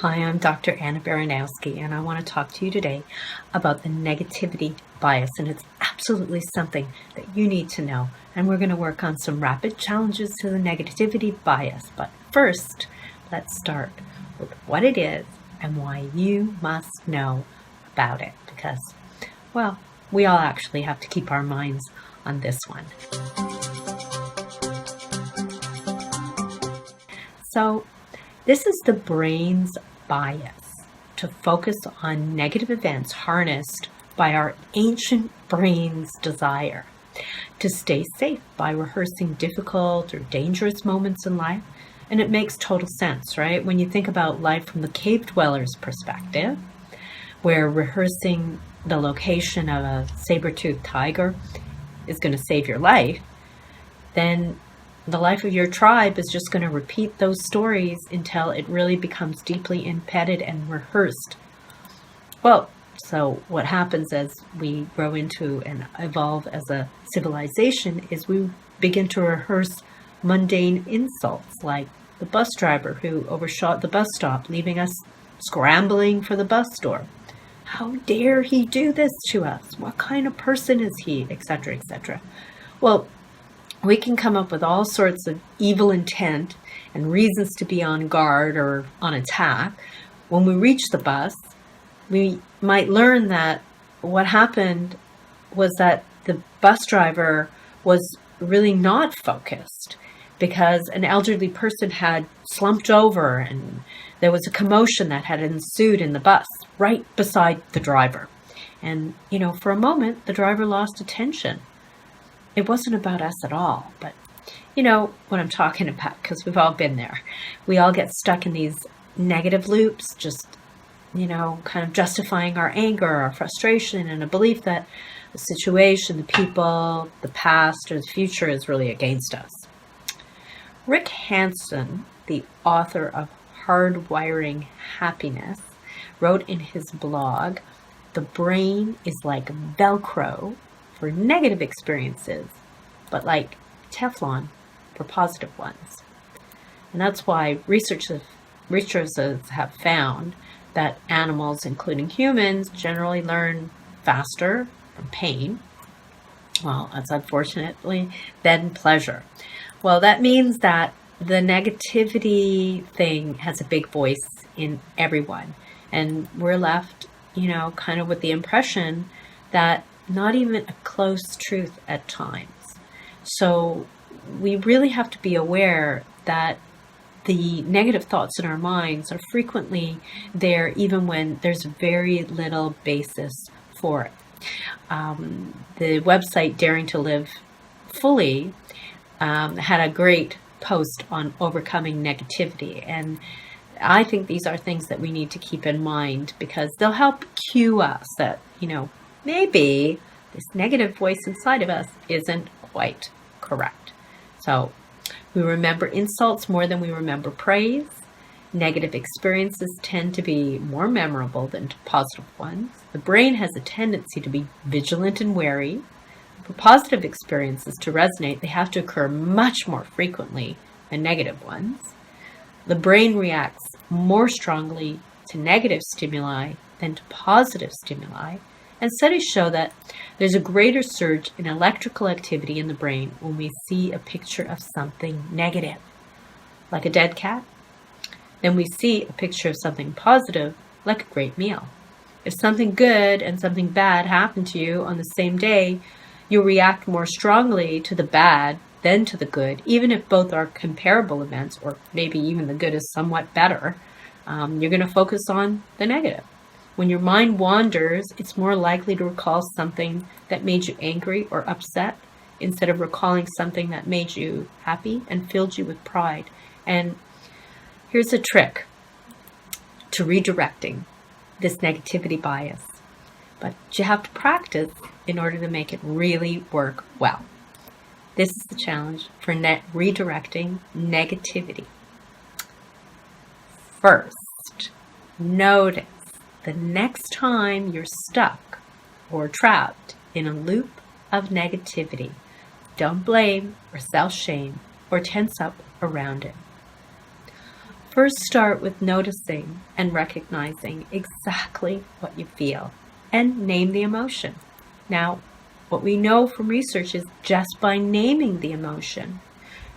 Hi, I'm Dr. Anna Baranowski, and I want to talk to you today about the negativity bias, and it's absolutely something that you need to know. And we're going to work on some rapid challenges to the negativity bias. But first, let's start with what it is and why you must know about it, because, well, we all actually have to keep our minds on this one. So, this is the brain's bias to focus on negative events harnessed by our ancient brain's desire to stay safe by rehearsing difficult or dangerous moments in life. And it makes total sense, right? When you think about life from the cave dweller's perspective, where rehearsing the location of a saber-toothed tiger is going to save your life, then the life of your tribe is just going to repeat those stories until it really becomes deeply embedded and rehearsed. Well, so what happens as we grow into and evolve as a civilization is we begin to rehearse mundane insults, like the bus driver who overshot the bus stop, leaving us scrambling for the bus door. How dare he do this to us? What kind of person is he? Etc., etc. Well, we can come up with all sorts of evil intent and reasons to be on guard or on attack. When we reach the bus, we might learn that what happened was that the bus driver was really not focused because an elderly person had slumped over and there was a commotion that had ensued in the bus right beside the driver. And, for a moment, the driver lost attention. It wasn't about us at all, but you know what I'm talking about because we've all been there. We all get stuck in these negative loops, just, kind of justifying our anger, our frustration, and a belief that the situation, the people, the past, or the future is really against us. Rick Hanson, the author of Hardwiring Happiness, wrote in his blog, "The brain is like Velcro for negative experiences, but like Teflon for positive ones." And that's why researchers have found that animals, including humans, generally learn faster from pain, well, that's unfortunately, than pleasure. Well, that means that the negativity thing has a big voice in everyone. And we're left, kind of with the impression that not even a close truth at times. So we really have to be aware that the negative thoughts in our minds are frequently there even when there's very little basis for it. The website Daring to Live Fully had a great post on overcoming negativity, and I think these are things that we need to keep in mind because they'll help cue us that, maybe this negative voice inside of us isn't quite correct. So we remember insults more than we remember praise. Negative experiences tend to be more memorable than positive ones. The brain has a tendency to be vigilant and wary. For positive experiences to resonate, they have to occur much more frequently than negative ones. The brain reacts more strongly to negative stimuli than to positive stimuli. And studies show that there's a greater surge in electrical activity in the brain when we see a picture of something negative, like a dead cat, than we see a picture of something positive, like a great meal. If something good and something bad happen to you on the same day, you'll react more strongly to the bad than to the good, even if both are comparable events, or maybe even the good is somewhat better. You're going to focus on the negative. When your mind wanders, it's more likely to recall something that made you angry or upset instead of recalling something that made you happy and filled you with pride. And here's a trick to redirecting this negativity bias, but you have to practice in order to make it really work well. This is the challenge for redirecting negativity. First, notice the next time you're stuck or trapped in a loop of negativity. Don't blame or self-shame or tense up around it. First, start with noticing and recognizing exactly what you feel and name the emotion. Now, what we know from research is just by naming the emotion,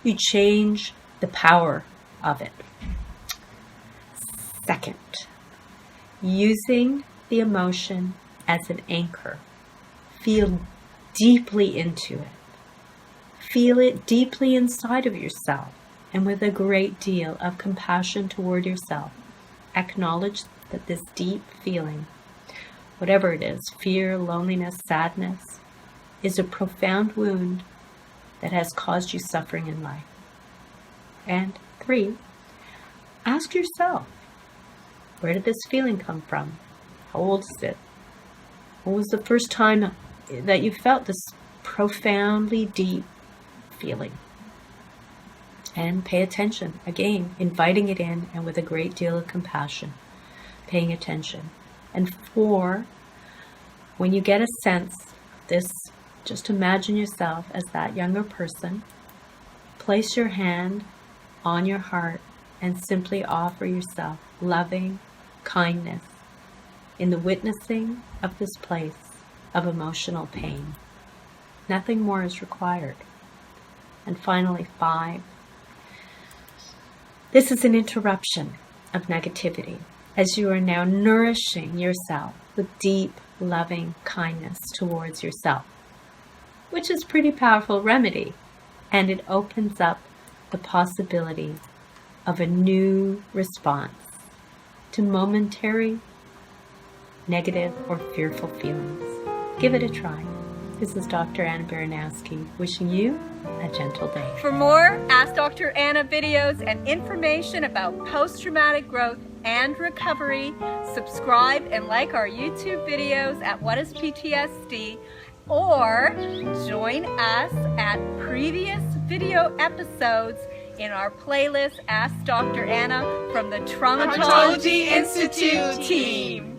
you change the power of it. Second, using the emotion as an anchor. Feel deeply into it. Feel it deeply inside of yourself and with a great deal of compassion toward yourself. Acknowledge that this deep feeling, whatever it is, fear, loneliness, sadness, is a profound wound that has caused you suffering in life. And 3, ask yourself, where did this feeling come from? How old is it? What was the first time that you felt this profoundly deep feeling? And pay attention. Again, inviting it in and with a great deal of compassion, paying attention. And 4, when you get a sense of this, just imagine yourself as that younger person. Place your hand on your heart and simply offer yourself loving kindness in the witnessing of this place of emotional pain. Nothing more is required. And finally, 5, this is an interruption of negativity as you are now nourishing yourself with deep, loving kindness towards yourself, which is a pretty powerful remedy, and it opens up the possibility of a new response to momentary negative or fearful feelings. Give it a try. This is Dr. Anna Baranowski wishing you a gentle day. For more Ask Dr. Anna videos and information about post-traumatic growth and recovery, subscribe and like our YouTube videos at What is PTSD, or join us at previous video episodes in our playlist Ask Dr. Anna from the Traumatology Institute team.